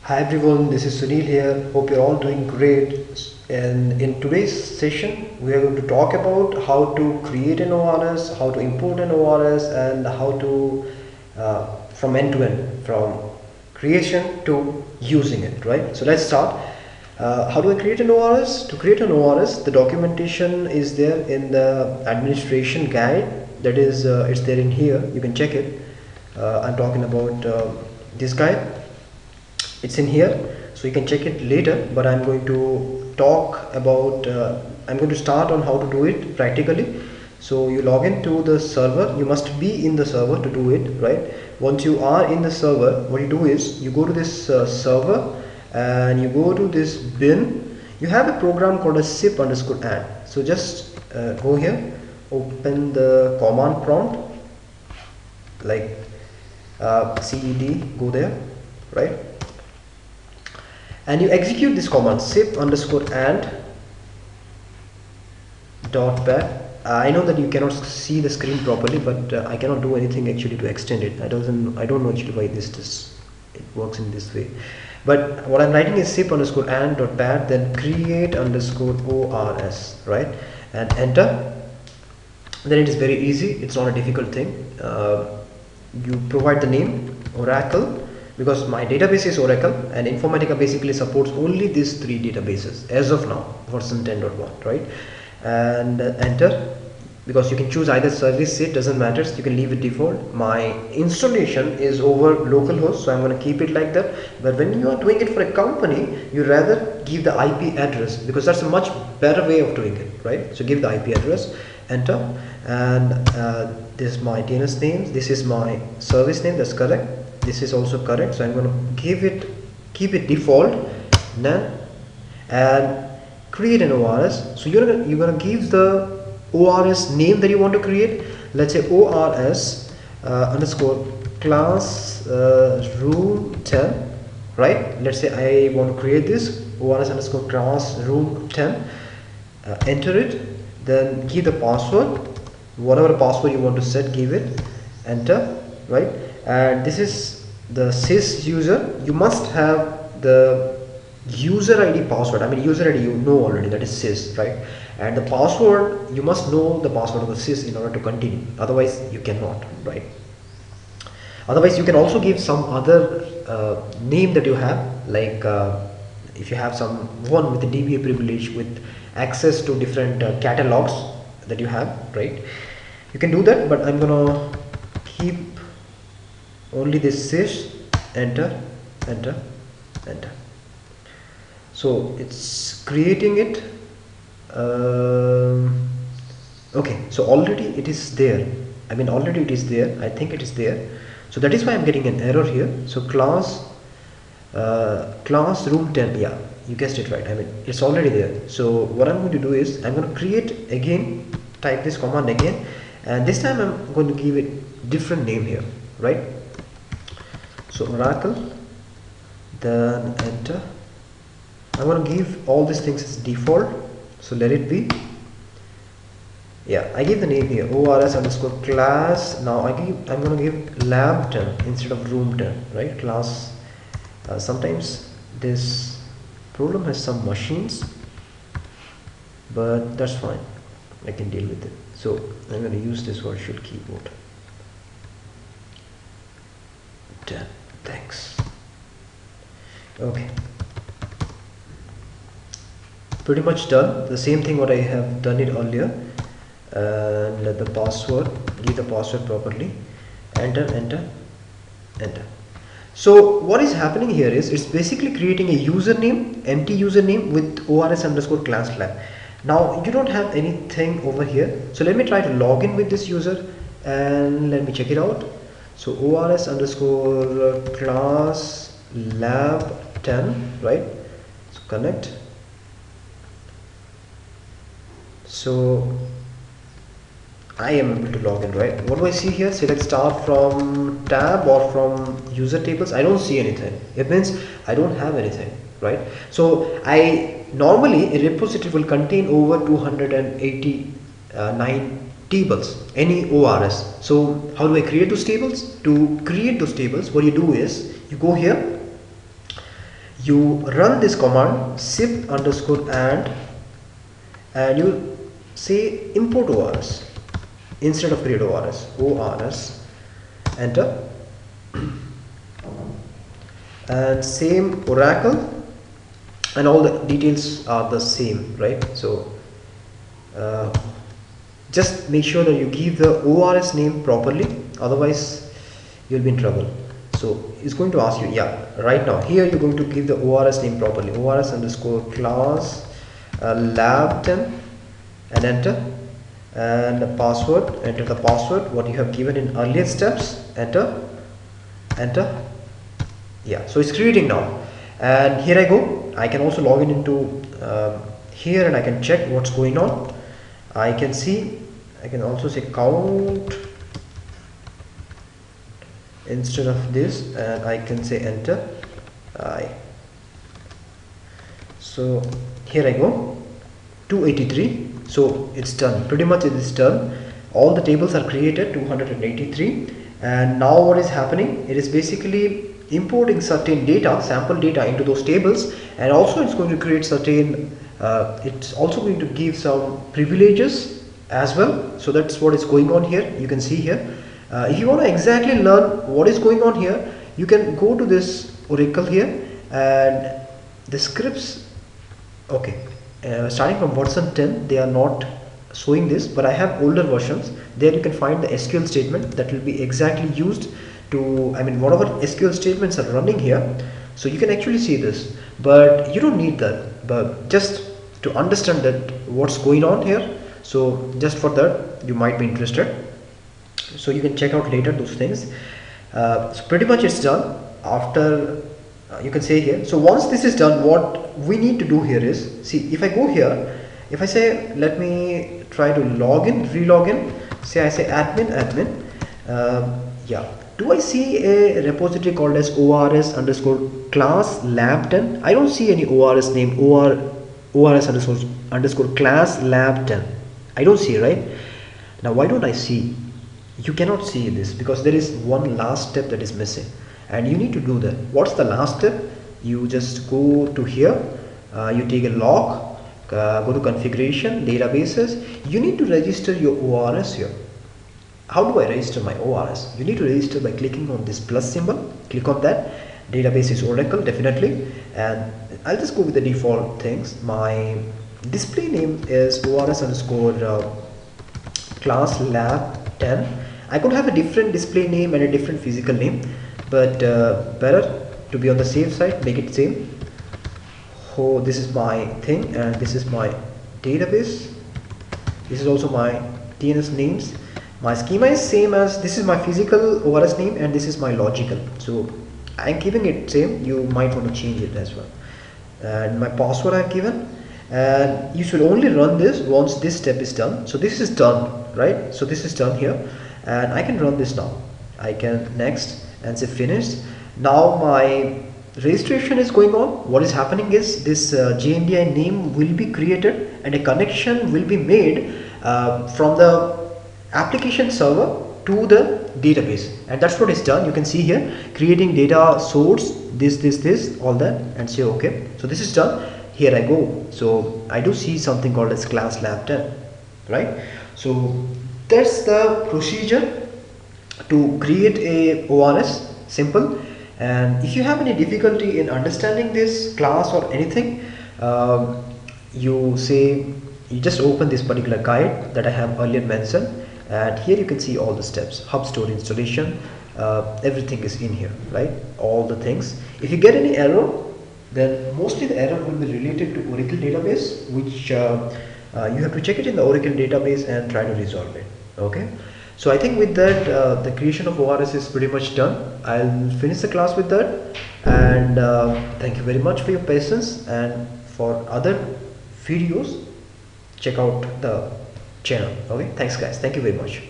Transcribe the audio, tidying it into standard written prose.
Hi everyone, this is Sunil here. Hope you're all doing great. And in today's session, we are going to talk about how to create an ORS, how to import an ORS, and how to from end to end, from creation to using it. Right. So let's start. How do I create an ORS? To create an ORS, the documentation is there in the administration guide. That is, it's there in here. You can check it. I'm talking about this guide. It's in here, so you can check it later, but I'm going to talk about I'm going to start on how to do it practically. So you log into the server. You must be in the server to do it, right? Once you are in the server, what you do is you go to this server and you go to this bin. You have a program called a sip_add. So just go here, open the command prompt like ced, go there, right? And you execute this command sip_add .bat. I know that you cannot see the screen properly, but I cannot do anything actually to extend it. I don't know actually why it works in this way. But what I'm writing is sip_add .bat, then create_ORS, right? And enter. Then it is very easy. It's not a difficult thing. You provide the name Oracle, because my database is Oracle, and Informatica basically supports only these three databases as of now, version 10.1, right? And enter, because you can choose either service, it doesn't matter, you can leave it default. My installation is over localhost, so I'm going to keep it like that. But when you are doing it for a company, you rather give the IP address, because that's a much better way of doing it, right? So give the IP address, enter, and this is my DNS name, this is my service name, that's correct. This is also correct, so I'm going to keep it default, none, and create an ORS. So you're gonna give the ORS name that you want to create. Let's say ORS underscore class room 10, right? Let's say I want to create this ORS underscore class room 10. Enter it, then give the password, whatever password you want to set, give it, enter, right? And this is the sys user. You must have the user ID password. I mean, user ID you know already, that is sys, right? And the password, you must know the password of the sys in order to continue, otherwise you cannot, right? Otherwise you can also give some other name that you have, like if you have some one with a DBA privilege with access to different catalogs that you have, right? You can do that, but I'm gonna keep only this sys, enter, enter, enter. So it's creating it. Okay, so already it is there. I mean, already it is there. I think it is there. So that is why I'm getting an error here. So class room 10. Yeah, you guessed it right. I mean, it's already there. So what I'm going to do is I'm going to create again. Type this command again, and this time I'm going to give it different name here, right? So Oracle, then enter. I'm going to give all these things as default, so let it be. Yeah, I give the name here ORS underscore class. Now I'm going to give lab 10 instead of room 10, right? Class. Sometimes this program has some machines, but that's fine. I can deal with it. So I'm going to use this virtual keyboard. 10. Thanks. Okay. Pretty much done. The same thing what I have done it earlier. And the password, give the password properly. Enter, enter, enter. So what is happening here is it's basically creating a username, empty username with ORS underscore class lab. Now you don't have anything over here. So let me try to log in with this user and let me check it out. So ORS underscore class lab 10, right? So connect. So I am able to log in, right? What do I see here? Select start from tab or from user tables. I don't see anything. It means I don't have anything, right? So normally a repository will contain over 289 tables, any ORS. So how do I create those tables? To create those tables, what you do is you go here you run this command sip underscore and you say import ORS instead of create ORS, enter, and same Oracle, and all the details are the same, right? So just make sure that you give the ORS name properly, otherwise you'll be in trouble. So it's going to ask you, yeah, right now here you're going to give the ORS name properly, ORS underscore class lab 10, and enter, and the password, enter the password what you have given in earlier steps, enter, yeah. So it's creating now, and here I go. I can also log in into here, and I can check what's going on. I can see, I can also say count instead of this, and I can say enter. So here I go, 283. So it's done, pretty much it is done. All the tables are created, 283, and now what is happening, it is basically importing certain data, sample data, into those tables, and also it's going to create certain it's also going to give some privileges as well. So that's what is going on here. You can see here, if you want to exactly learn what is going on here, you can go to this Oracle here, and the scripts, okay, starting from version 10 they are not showing this, but I have older versions. There you can find the SQL statement that will be exactly used to, I mean, whatever SQL statements are running here. So you can actually see this, but you don't need that, but just to understand that what's going on here. So just for that you might be interested, so you can check out later those things. So pretty much it's done. After you can say here, so once this is done, what we need to do here is, see, if I go here, if I say let me try to log in, relog in, say I say admin, yeah, do I see a repository called as ORS underscore class lab 10? I don't see any ORS name, ORS underscore class lab 10. I don't see, right? Now why don't I see? You cannot see this because there is one last step that is missing, and you need to do that. What's the last step? You just go to here, you take a log, go to configuration, databases. You need to register your ORS here. How do I register my ORS? You need to register by clicking on this plus symbol. Click on that. Database is Oracle, definitely, and I'll just go with the default things. My display name is ORS underscore class lab 10. I could have a different display name and a different physical name, but better to be on the safe side, make it same. Oh, this is my thing, and this is my database. This is also my DNS names. My schema is same as, this is my physical ORS name, and this is my logical. So I'm keeping it same. You might want to change it as well. And my password I've given, and you should only run this once this step is done. So this is done, right? So this is done here, and I can run this now. I can next and say finished. Now my registration is going on. What is happening is this JMDI name will be created, and a connection will be made from the application server to the database, and that's what is done. You can see here, creating data source, this, all that, and say okay. So this is done. Here I go. So I do see something called as class lab 10, right? So that's the procedure to create a ORS. Simple. And if you have any difficulty in understanding this class or anything, you just open this particular guide that I have earlier mentioned, and here you can see all the steps. Hub store installation, everything is in here, right? All the things. If you get any error, then mostly the error will be related to Oracle database, which you have to check it in the Oracle database and try to resolve it. Okay, so I think with that the creation of ORS is pretty much done. I'll finish the class with that, and thank you very much for your patience, and for other videos check out the channel. Okay, thanks guys, thank you very much.